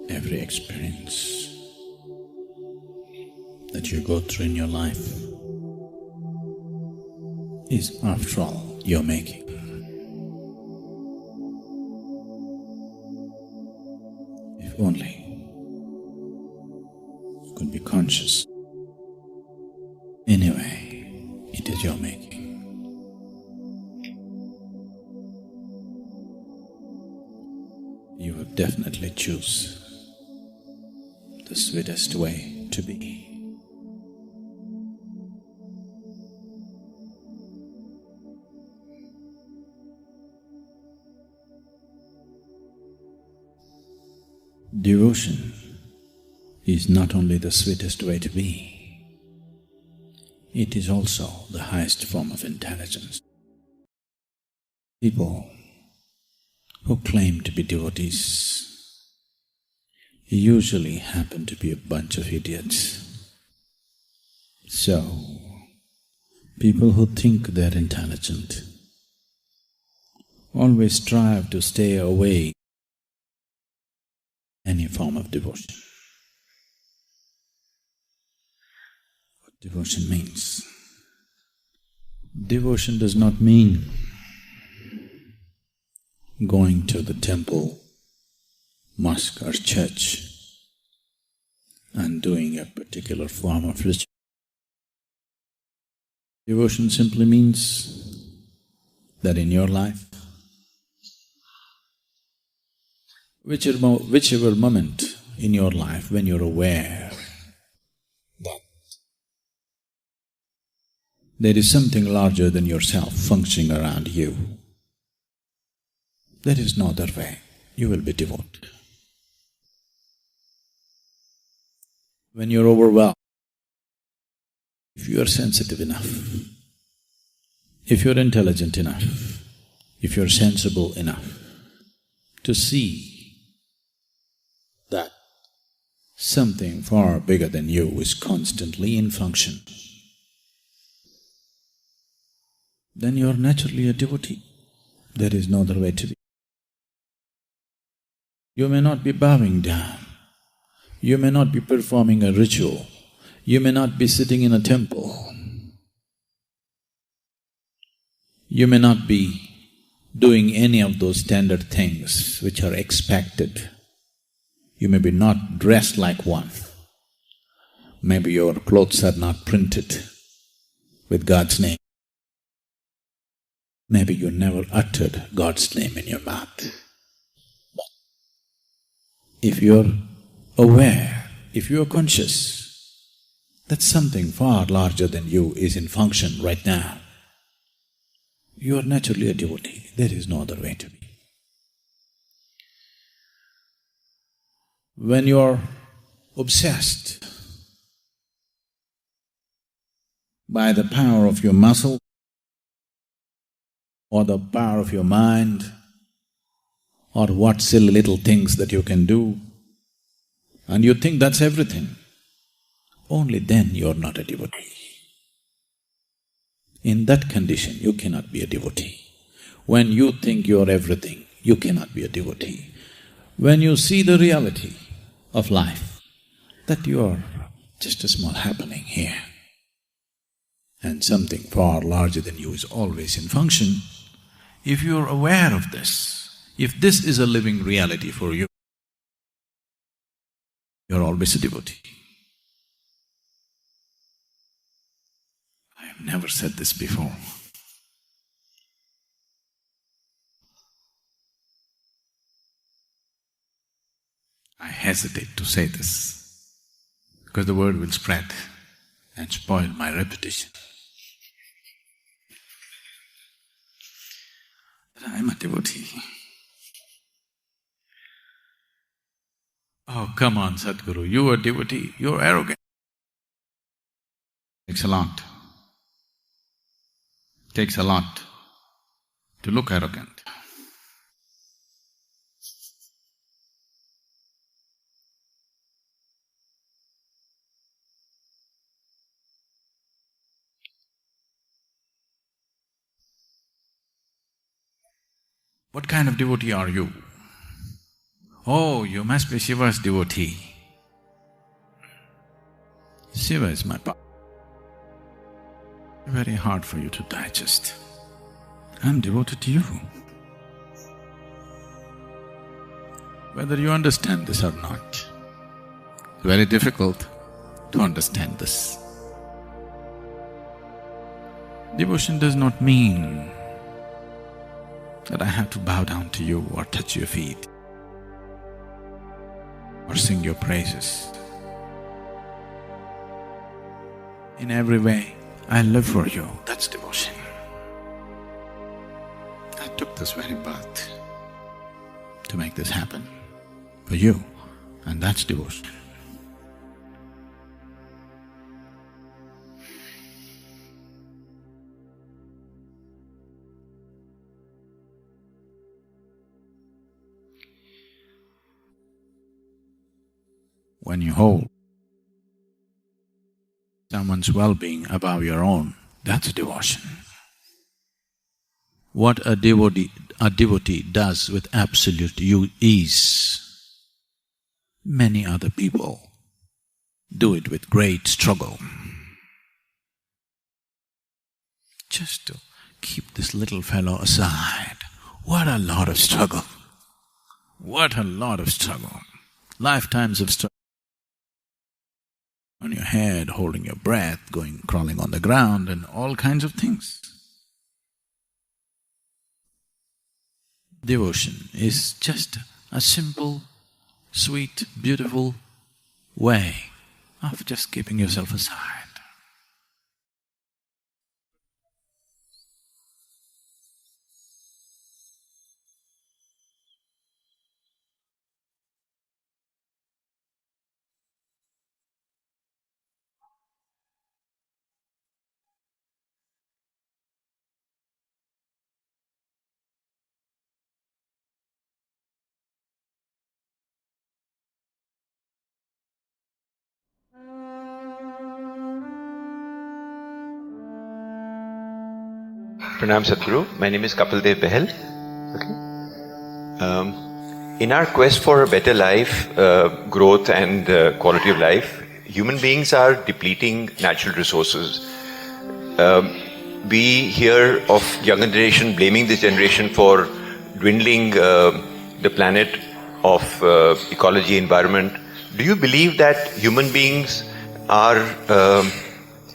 Every experience that you go through in your life is, after all, your making. If only you could be conscious. Anyway, it is your making. You would definitely choose the sweetest way to be. Devotion is not only the sweetest way to be, it is also the highest form of intelligence. People who claim to be devotees usually happen to be a bunch of idiots. So, people who think they're intelligent always strive to stay away any form of devotion. What devotion means? Devotion does not mean going to the temple, mosque or church and doing a particular form of ritual. Devotion simply means that in your life, whichever moment in your life when you're aware that there is something larger than yourself functioning around you, there is no other way, you will be devoted. When you're overwhelmed, if you are sensitive enough, if you're intelligent enough, if you're sensible enough to see that something far bigger than you is constantly in function, then you're naturally a devotee. There is no other way to be. You may not be bowing down, you may not be performing a ritual, you may not be sitting in a temple, you may not be doing any of those standard things which are expected. You may be not dressed like one, maybe your clothes are not printed with God's name, maybe you never uttered God's name in your mouth. But if you're aware, if you're conscious that something far larger than you is in function right now, you are naturally a devotee, there is no other way to be. When you're obsessed by the power of your muscle or the power of your mind or what silly little things that you can do, and you think that's everything, only then you're not a devotee. In that condition, you cannot be a devotee. When you think you're everything, you cannot be a devotee. When you see the reality of life, that you're just a small happening here and something far larger than you is always in function, if you're aware of this, if this is a living reality for you, you're always a devotee. I have never said this before. I hesitate to say this because the word will spread and spoil my reputation. That I'm a devotee. Oh, come on, Sadhguru, you are a devotee, you're arrogant. Takes a lot. Takes a lot to look arrogant. What kind of devotee are you? Oh, you must be Shiva's devotee. Shiva is my power. Very hard for you to digest. I'm devoted to you. Whether you understand this or not, it's very difficult to understand this. Devotion does not mean that I have to bow down to you or touch your feet or sing your praises. In every way, I live for you, that's devotion. I took this very birth to make this happen for you, and that's devotion. When you hold someone's well-being above your own, that's devotion. What a devotee does with absolute ease, many other people do it with great struggle. Just to keep this little fellow aside, what a lot of struggle! What a lot of struggle! Lifetimes of struggle. On your head, holding your breath, crawling on the ground and all kinds of things. Devotion is just a simple, sweet, beautiful way of just keeping yourself aside. Pranam Sadhguru, my name is Kapil Dev Behel. In our quest for a better life, growth and quality of life, human beings are depleting natural resources. We hear of younger generation blaming this generation for dwindling the planet of ecology, environment. Do you believe that human beings are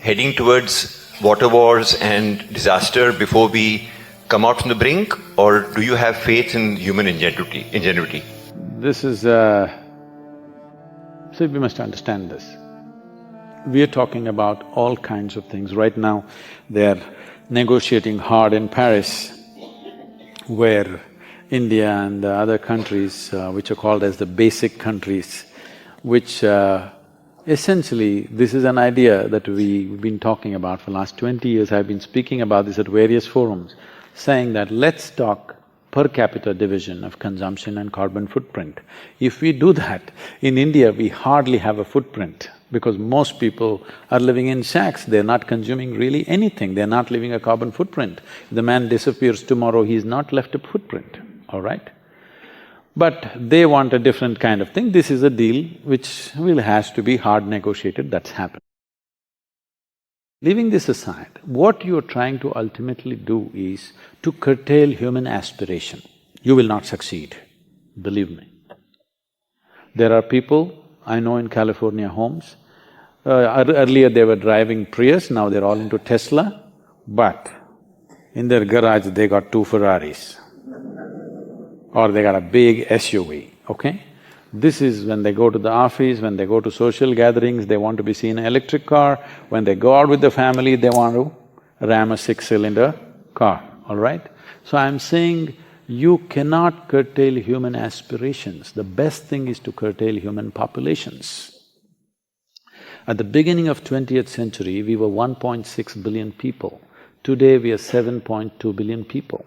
heading towards water wars and disaster before we come out from the brink, or do you have faith in human ingenuity? This is… see, we must understand this. We are talking about all kinds of things. Right now, they're negotiating hard in Paris, where India and other countries, which are called as the basic countries, which essentially, this is an idea that we've been talking about for the last 20 years. I've been speaking about this at various forums, saying that let's talk per capita division of consumption and carbon footprint. If we do that, in India we hardly have a footprint because most people are living in shacks, they're not consuming really anything, they're not leaving a carbon footprint. If the man disappears tomorrow, he's not left a footprint, all right? But they want a different kind of thing. This is a deal which has to be hard negotiated, that's happened. Leaving this aside, what you're trying to ultimately do is to curtail human aspiration. You will not succeed, believe me. There are people I know in California homes, earlier they were driving Prius, now they're all into Tesla, but in their garage they got 2 Ferraris. Or they got a big SUV, okay? This is when they go to the office, when they go to social gatherings, they want to be seen in an electric car. When they go out with the family, they want to ram a 6-cylinder car, all right? So I'm saying you cannot curtail human aspirations. The best thing is to curtail human populations. At the beginning of 20th century, we were 1.6 billion people. Today, we are 7.2 billion people.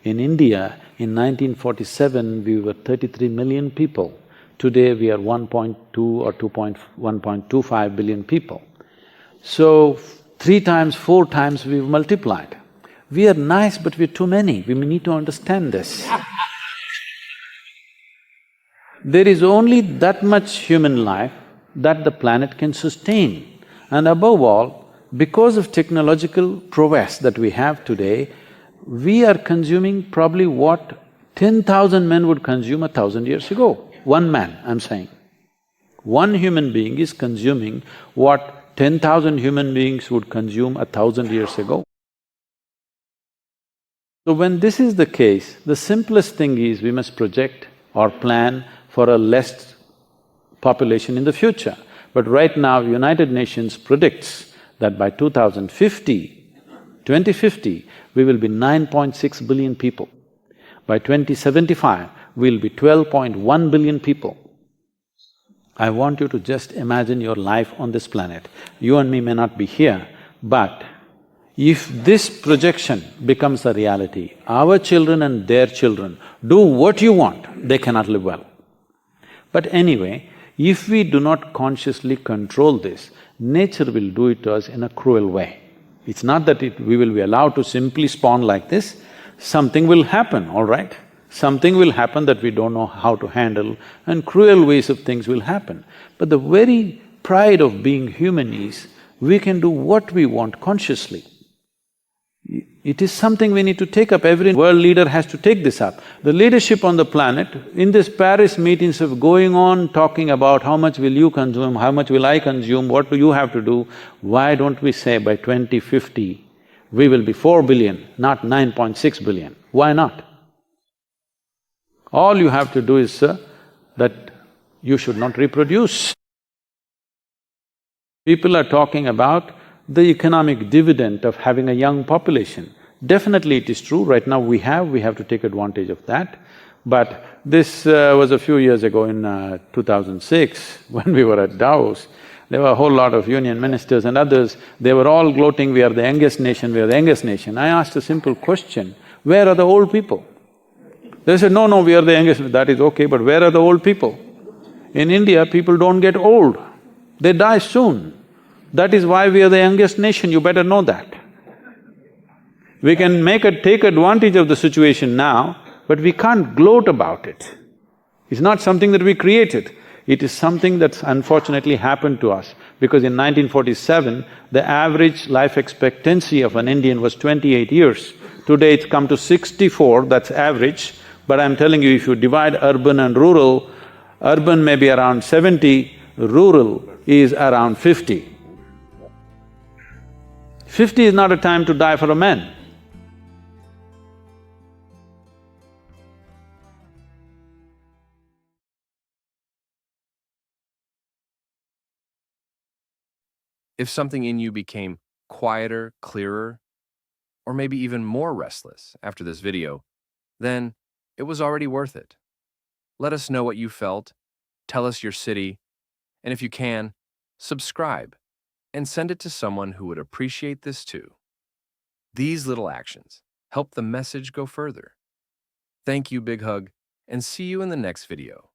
In India, in 1947, we were 33 million people. Today, we are 1.2 or 1.25 billion people. So, 3 times, 4 times we've multiplied. We are nice, but we're too many. We need to understand this. There is only that much human life that the planet can sustain. And above all, because of technological prowess that we have today, we are consuming probably what 10,000 men would consume 1,000 years ago. One man, I'm saying. One human being is consuming what 10,000 human beings would consume 1,000 years ago. So when this is the case, the simplest thing is we must project or plan for a less population in the future. But right now, United Nations predicts that by 2050, we will be 9.6 billion people. By 2075, we'll be 12.1 billion people. I want you to just imagine your life on this planet. You and me may not be here, but if this projection becomes a reality, our children and their children do what you want, they cannot live well. But anyway, if we do not consciously control this, nature will do it to us in a cruel way. It's not that we will be allowed to simply spawn like this, something will happen, all right? Something will happen that we don't know how to handle, and cruel ways of things will happen. But the very pride of being human is, we can do what we want consciously. It is something we need to take up, every world leader has to take this up. The leadership on the planet, in this Paris meetings of going on talking about how much will you consume, how much will I consume, what do you have to do, why don't we say by 2050, we will be 4 billion, not 9.6 billion, why not? All you have to do is, that you should not reproduce. People are talking about the economic dividend of having a young population. Definitely it is true, right now we have to take advantage of that. But this was a few years ago in 2006, when we were at Davos, there were a whole lot of union ministers and others, they were all gloating, we are the youngest nation, we are the youngest nation. I asked a simple question, where are the old people? They said, no, we are the youngest, that is okay, but where are the old people? In India, people don't get old, they die soon. That is why we are the youngest nation, you better know that. We can take advantage of the situation now, but we can't gloat about it. It's not something that we created, it is something that's unfortunately happened to us. Because in 1947, the average life expectancy of an Indian was 28 years. Today it's come to 64, that's average. But I'm telling you, if you divide urban and rural, urban may be around 70, rural is around 50. 50 is not a time to die for a man. If something in you became quieter, clearer, or maybe even more restless after this video, then it was already worth it. Let us know what you felt, tell us your city, and if you can, subscribe and send it to someone who would appreciate this too. These little actions help the message go further. Thank you, Big Hug, and see you in the next video.